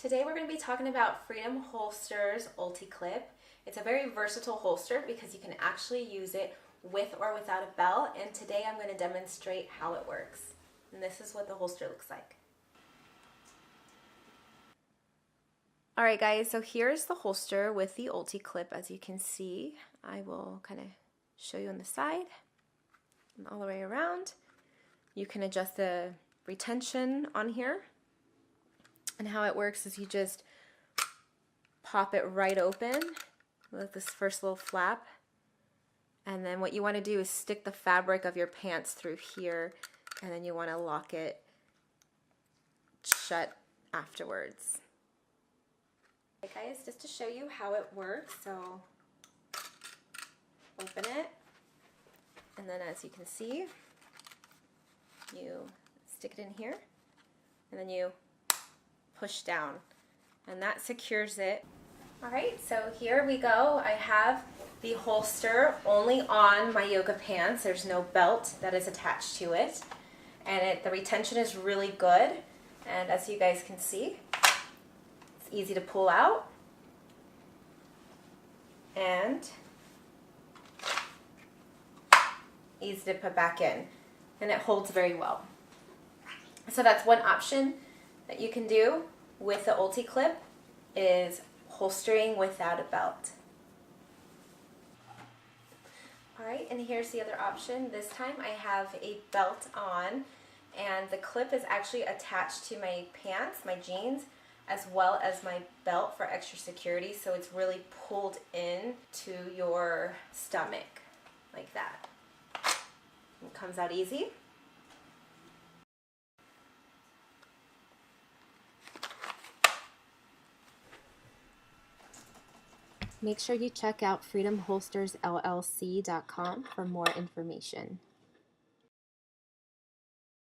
Today we're going to be talking about Freedom Holsters Ulticlip. It's a very versatile holster because you can actually use it with or without a belt, and today I'm going to demonstrate how it works. And this is what the holster looks like. Alright guys, so here's the holster with the Ulticlip. As you can see, I will kind of show you on the side and all the way around. You can adjust the retention on here. And how it works is you just pop it right open with this first little flap, and then what you want to do is stick the fabric of your pants through here, and then you want to lock it shut afterwards. Okay guys, just to show you how it works, so open it, and then as you can see, you stick it in here, and then you push down, and that secures it. Alright, so here we go. I have the holster only on my yoga pants. There's no belt that is attached to it, and the retention is really good, and as you guys can see, it's easy to pull out and easy to put back in, and it holds very well. So that's one option that you can do with the Ulticlip, is holstering without a belt. Alright, and here's the other option. This time I have a belt on, and the clip is actually attached to my pants, my jeans, as well as my belt for extra security, so it's really pulled in to your stomach like that. It comes out easy. Make sure you check out freedomholstersllc.com for more information.